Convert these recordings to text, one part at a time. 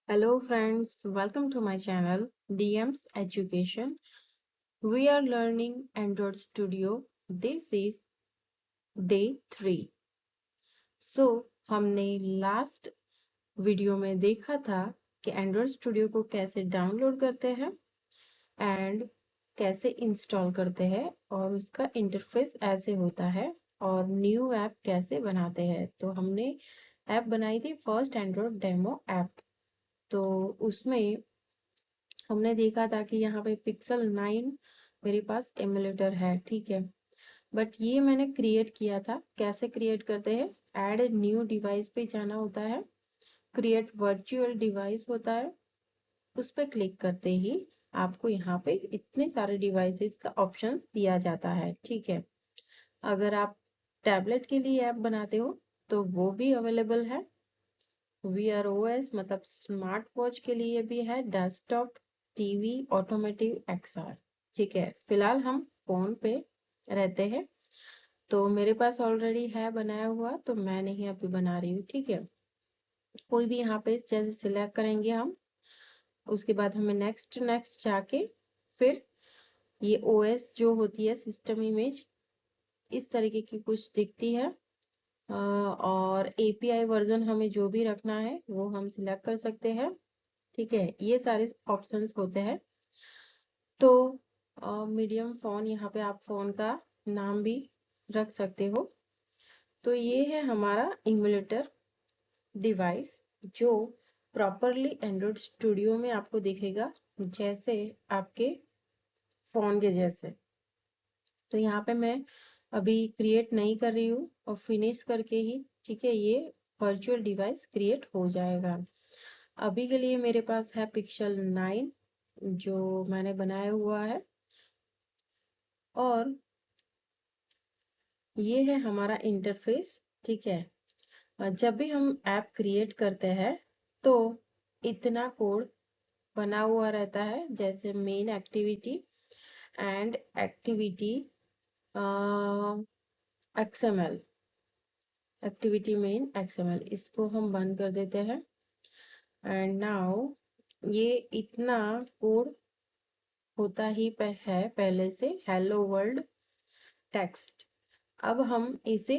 Hello friends, welcome to my channel DM's Education. We are learning Android Studio. This is day 3. So हमने last video में देखा था कि Android Studio को कैसे डाउनलोड करते हैं एंड कैसे इंस्टॉल करते हैं और उसका इंटरफेस ऐसे होता है और न्यू ऐप कैसे बनाते हैं। तो हमने ऐप बनाई थी फर्स्ट एंड्रॉयड डेमो ऐप। तो उसमें हमने देखा था कि यहाँ पे पिक्सल 9 मेरे पास एमुलेटर है, ठीक है। बट ये मैंने क्रिएट किया था। कैसे क्रिएट करते हैं? ऐड न्यू डिवाइस पे जाना होता है, क्रिएट वर्चुअल डिवाइस होता है, उस पर क्लिक करते ही आपको यहाँ पे इतने सारे डिवाइसेस का ऑप्शन दिया जाता है, ठीक है। अगर आप टैबलेट के लिए ऐप बनाते हो तो वो भी अवेलेबल है। VROS मतलब स्मार्ट वॉच के लिए भी है, डेस्कटॉप, टीवी, ऑटोमेटिव, XR, ठीक है। फिलहाल हम फोन पे रहते हैं तो मेरे पास ऑलरेडी है बनाया हुआ, तो मैं नहीं अभी बना रही हूँ, ठीक है। कोई भी यहाँ पे जैसे सिलेक्ट करेंगे हम, उसके बाद हमें नेक्स्ट नेक्स्ट जाके फिर ये OS जो होती है सिस्टम इमेज इस तरीके की कुछ दिखती है। और API वर्जन हमें जो भी रखना है वो हम सिलेक्ट कर सकते हैं, ठीक है। ये सारे ऑप्शंस होते हैं। तो मीडियम फोन, यहाँ पे आप फोन का नाम भी रख सकते हो। तो ये है हमारा इमुलेटर डिवाइस जो प्रॉपरली एंड्रॉइड स्टूडियो में आपको दिखेगा जैसे आपके फोन के जैसे। तो यहाँ पे मैं अभी क्रिएट नहीं कर रही हूँ और फिनिश करके ही, ठीक है, ये वर्चुअल डिवाइस क्रिएट हो जाएगा। अभी के लिए मेरे पास है पिक्सल 9 जो मैंने बनाया हुआ है और ये है हमारा इंटरफेस, ठीक है। जब भी हम ऐप क्रिएट करते हैं तो इतना कोड बना हुआ रहता है, जैसे main activity and activity XML, activity main XML, इसको हम बंद कर देते हैं। एंड नाउ ये इतना कोड होता ही है पहले से, हेलो वर्ल्ड टेक्स्ट। अब हम इसे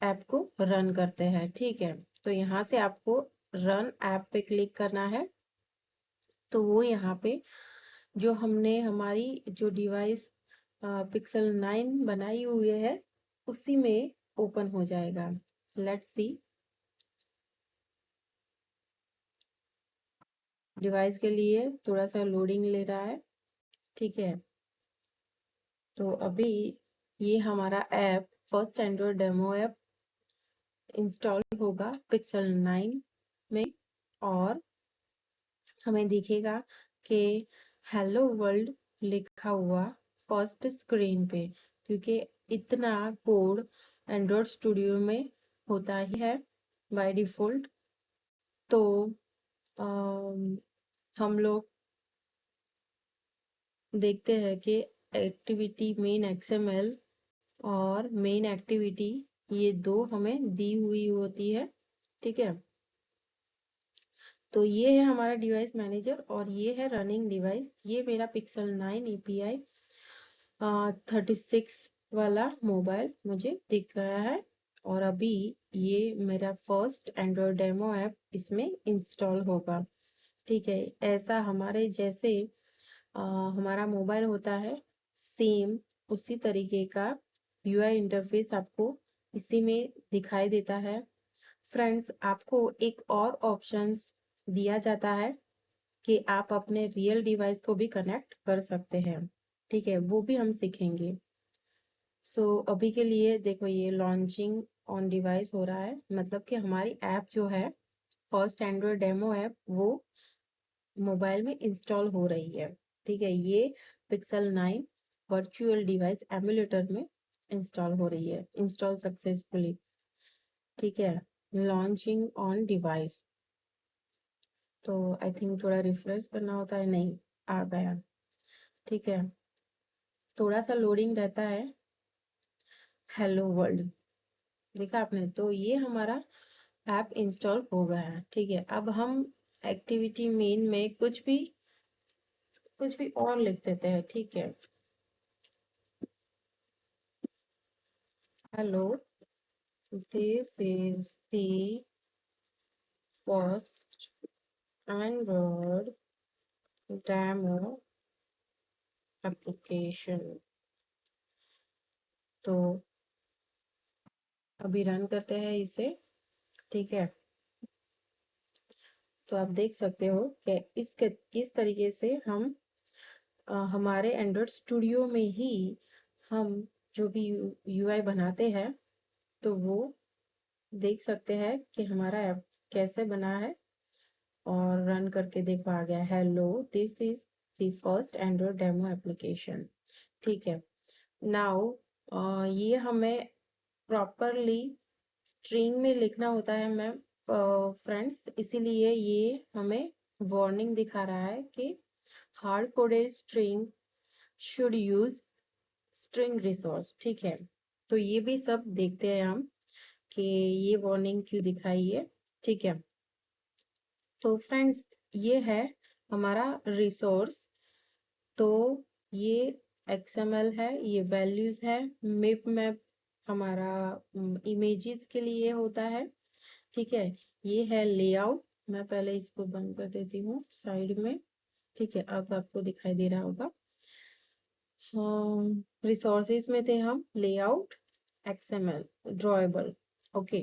ऐप को रन करते हैं, ठीक है। तो यहाँ से आपको रन ऐप पे क्लिक करना है। तो वो यहाँ पे जो हमने हमारी जो डिवाइस पिक्सल 9 बनाई हुई है उसी में ओपन हो जाएगा। Let's see. डिवाइस के लिए थोड़ा सा लोडिंग ले रहा है, ठीक है। तो अभी ये हमारा app first Android demo app install होगा पिक्सल 9 में और हमें दिखेगा कि हेलो वर्ल्ड लिखा हुआ फर्स्ट स्क्रीन पे, क्योंकि इतना कोड एंड्रॉयड स्टूडियो में होता ही है बाय डिफॉल्ट। तो हम लोग देखते हैं कि एक्टिविटी मेन XML और मेन एक्टिविटी ये दो हमें दी हुई होती है, ठीक है। तो ये है हमारा डिवाइस मैनेजर और ये है रनिंग डिवाइस। ये मेरा पिक्सल 9 API 36 वाला मोबाइल मुझे दिख गया है और अभी ये मेरा फर्स्ट एंड्रॉयड डेमो ऐप इसमें इंस्टॉल होगा, ठीक है। ऐसा हमारे जैसे हमारा मोबाइल होता है सेम उसी तरीके का UI इंटरफेस आपको इसी में दिखाई देता है। फ्रेंड्स, आपको एक और ऑप्शंस दिया जाता है कि आप अपने रियल डिवाइस को भी कनेक्ट कर सकते हैं, ठीक है, वो भी हम सीखेंगे। सो अभी के लिए देखो ये लॉन्चिंग ऑन डिवाइस हो रहा है, मतलब कि हमारी ऐप जो है फर्स्ट एंड्रॉयड डेमो ऐप वो मोबाइल में इंस्टॉल हो रही है, ठीक है। ये पिक्सल 9 वर्चुअल डिवाइस एमुलेटर में इंस्टॉल हो रही है, इंस्टॉल सक्सेसफुली, ठीक है। लॉन्चिंग ऑन डिवाइस, तो आई थिंक थोड़ा रिफ्रेश करना होता है, नहीं आ गया, ठीक है। थोड़ा सा लोडिंग रहता है। हेलो वर्ल्ड देखा आपने, तो ये हमारा ऐप इंस्टॉल हो गया है, ठीक है। अब हम एक्टिविटी मेन में कुछ भी और लिख देते हैं, ठीक है। Hello, this is the first Android demo application. तो अभी रन करते हैं इसे, ठीक है। तो आप देख सकते हो कि किस तरीके से हम हमारे एंड्रॉइड स्टूडियो में ही हम जो भी यूआई बनाते हैं, तो वो देख सकते हैं कि हमारा ऐप कैसे बना है। और रन करके देखो आ गया, hello this is the first Android demo application, ठीक है। नाउ ये हमें प्रॉपरली स्ट्रिंग में लिखना होता है मैम, फ्रेंड्स, इसीलिए ये हमें वार्निंग दिखा रहा है कि hard coded string should use string resource, ठीक है। तो ये भी सब देखते हैं हम कि ये वार्निंग क्यों दिखाई है, ठीक है। तो फ्रेंड्स, ये है हमारा रिसोर्स। तो ये XML है, ये वैल्यूज है, मिप मैप हमारा इमेजेस के लिए होता है, ठीक है। ये है लेआउट, मैं पहले इसको बंद कर देती हूँ साइड में, ठीक है। अब आपको दिखाई दे रहा होगा। रिसोर्सेज में थे हम layout, XML, drawable, okay.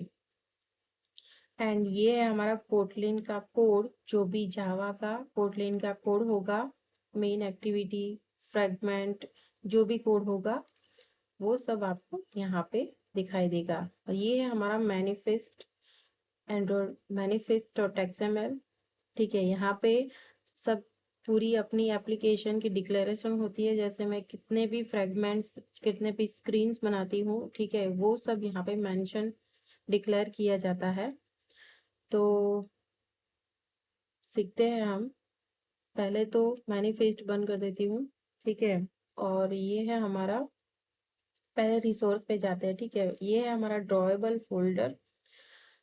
And ये है हमारा कोटलिन का कोड, जो भी जावा का कोटलिन का कोड होगा, मेन एक्टिविटी, फ्रेगमेंट, जो भी कोड होगा वो सब आपको यहाँ पे दिखाई देगा। और ये है हमारा manifest, Android manifest dot XML, ठीक है। यहाँ पे सब पूरी अपनी एप्लीकेशन की डिक्लेरेशन होती है, जैसे मैं कितने भी फ्रेगमेंट्स, कितने भी स्क्रीन्स बनाती हूँ, ठीक है, वो सब यहाँ पे मेंशन डिक्लेयर किया जाता है। तो सीखते हैं हम। पहले तो मैनिफेस्ट बंद कर देती हूँ, ठीक है। और ये है हमारा, पहले रिसोर्स पे जाते हैं, ठीक है। ये है हमारा ड्रॉएबल फोल्डर।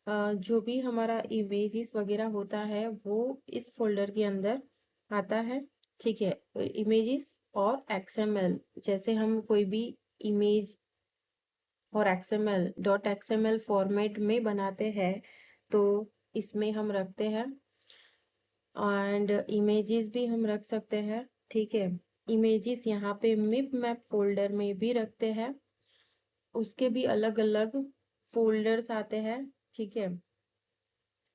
जो भी हमारा इमेजेस वगैरह होता है वो इस फोल्डर के अंदर आता है, ठीक है। इमेजेस और XML, जैसे हम कोई भी इमेज और XML फॉर्मेट में बनाते हैं, तो इसमें हम रखते हैं। एंड इमेजेस भी हम रख सकते हैं, ठीक है। इमेजेस यहाँ पे मिप मैप फोल्डर में भी रखते हैं, उसके भी अलग अलग फोल्डर्स आते हैं, ठीक है।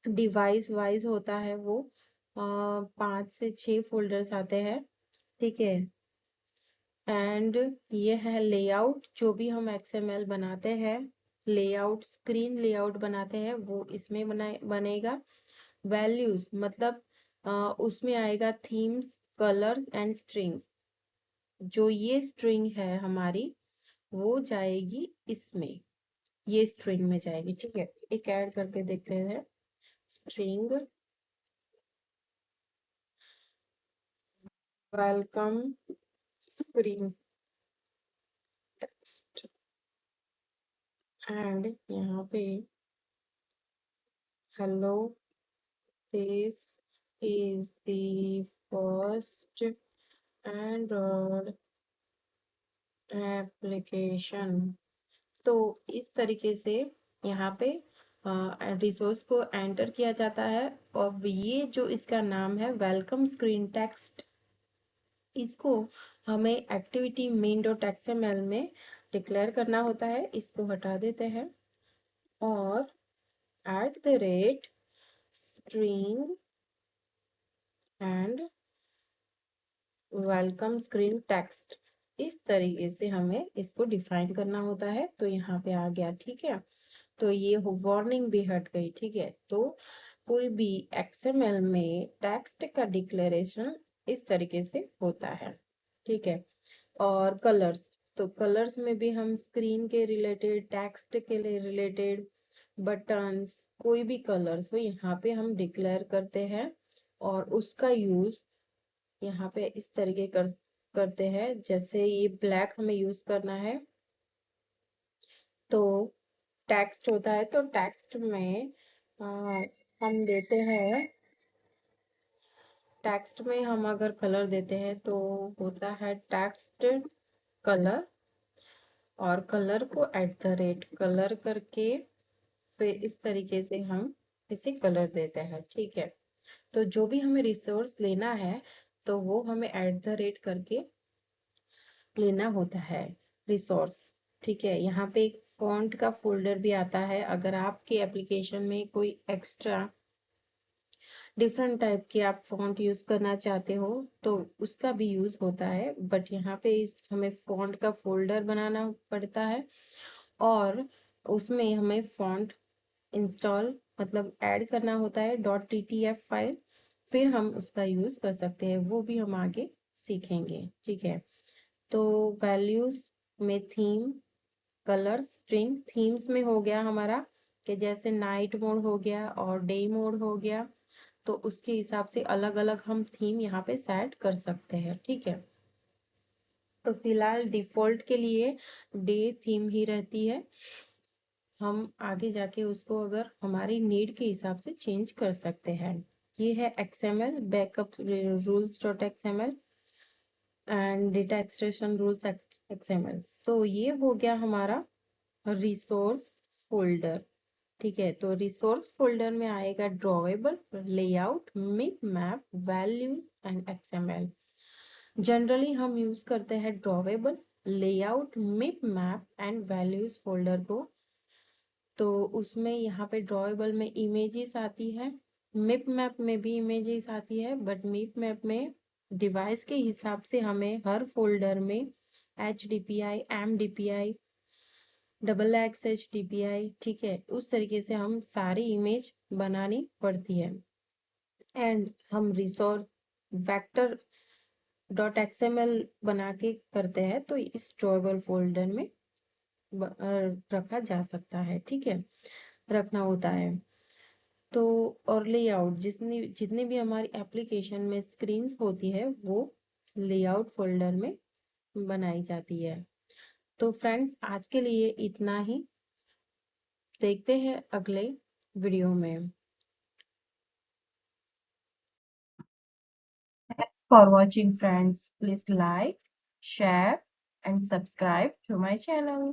डिवाइस वाइज होता है वो, 5 से 6 फोल्डर्स आते हैं, ठीक है। एंड ये है लेआउट, जो भी हम XML बनाते हैं, लेआउट, स्क्रीन लेआउट बनाते हैं, वो इसमें बनेगा। वैल्यूज मतलब उसमें आएगा थीम्स, कलर्स एंड स्ट्रिंग्स। जो ये स्ट्रिंग है हमारी, वो जाएगी इसमें, ये स्ट्रिंग में जाएगी, ठीक है। एक ऐड करके देखते हैं, string welcome screen text, and यहाँ पे hello this is the first Android application. तो इस तरीके से यहाँ पे रिसोर्स को एंटर किया जाता है। और ये जो इसका नाम है वेलकम स्क्रीन टेक्स्ट, इसको हमें एक्टिविटी मेन डॉट XML में डिक्लेयर करना होता है। इसको हटा देते हैं और @ string and welcome screen text, इस तरीके से हमें इसको डिफाइन करना होता है। तो यहाँ पे आ गया, ठीक है। तो ये वार्निंग भी हट गई, ठीक है। तो कोई भी XML में टेक्स्ट का डिक्लेरेशन इस तरीके से होता है, ठीक है। और कलर्स, तो कलर्स में भी हम स्क्रीन के रिलेटेड, टेक्स्ट के लिए रिलेटेड, बटन्स, कोई भी कलर्स हो यहाँ पे हम डिक्लेयर करते हैं। और उसका यूज यहाँ पे इस तरीके करते हैं, जैसे ये ब्लैक हमें यूज करना है, तो टेक्स्ट होता है, तो टेक्स्ट में आ, हम देते हैं टेक्स्ट में हम अगर कलर देते हैं तो होता है टेक्स्ट कलर, और कलर को एट द रेट कलर करके फिर इस तरीके से हम इसे कलर देते हैं। ठीक है, तो जो भी हमें रिसोर्स लेना है तो वो हमें एट द रेट करके लेना होता है रिसोर्स। ठीक है, यहाँ पे एक फॉन्ट का फोल्डर भी आता है। अगर आपके एप्लीकेशन में कोई एक्स्ट्रा डिफरेंट टाइप के आप फॉन्ट यूज करना चाहते हो तो उसका भी यूज होता है, बट यहाँ पे हमें फॉन्ट का फोल्डर बनाना पड़ता है और उसमें हमें फॉन्ट इंस्टॉल मतलब ऐड करना होता है .ttf फाइल, फिर हम उसका यूज कर सकते हैं। वो भी हम आगे सीखेंगे। ठीक है, तो वैल्यूज में थीम, कलर, स्ट्रिंग। थीम्स में हो गया हमारा कि जैसे नाइट मोड हो गया और डे मोड हो गया, तो उसके हिसाब से अलग अलग हम थीम यहाँ पे सेट कर सकते हैं। ठीक है, तो फिलहाल डिफॉल्ट के लिए डे थीम ही रहती है। हम आगे जाके उसको अगर हमारी नीड के हिसाब से चेंज कर सकते हैं। ये है XML backup rules dot XML and data extraction rules XML। सो ये हो गया हमारा रिसोर्स फोल्डर। ठीक है, तो रिसोर्स फोल्डर में आएगा drawable, layout, mip map, values and XML। Generally हम यूज करते हैं drawable, layout, mip map and values folder को। तो उसमें यहाँ पे ड्रॉवेबल में इमेजेस आती है, मिप मैप में भी इमेजेस आती है, बट मिप मैप में डिवाइस के हिसाब से हमें हर फोल्डर में HDPI, MDPI, XXHDPI, ठीक है, उस तरीके से हम सारी इमेज बनानी पड़ती है। एंड हम रिसोर्स वेक्टर .xml बना के करते हैं तो इस ड्रॉवेबल फोल्डर में रखा जा सकता है। ठीक है, रखना होता है। तो और लेआउट, जितनी भी हमारी एप्लीकेशन में स्क्रीन्स होती है वो लेआउट फोल्डर में बनाई जाती है। तो फ्रेंड्स, आज के लिए इतना ही। देखते हैं अगले वीडियो में। Thanks for watching, friends. Please like, share and subscribe to my channel.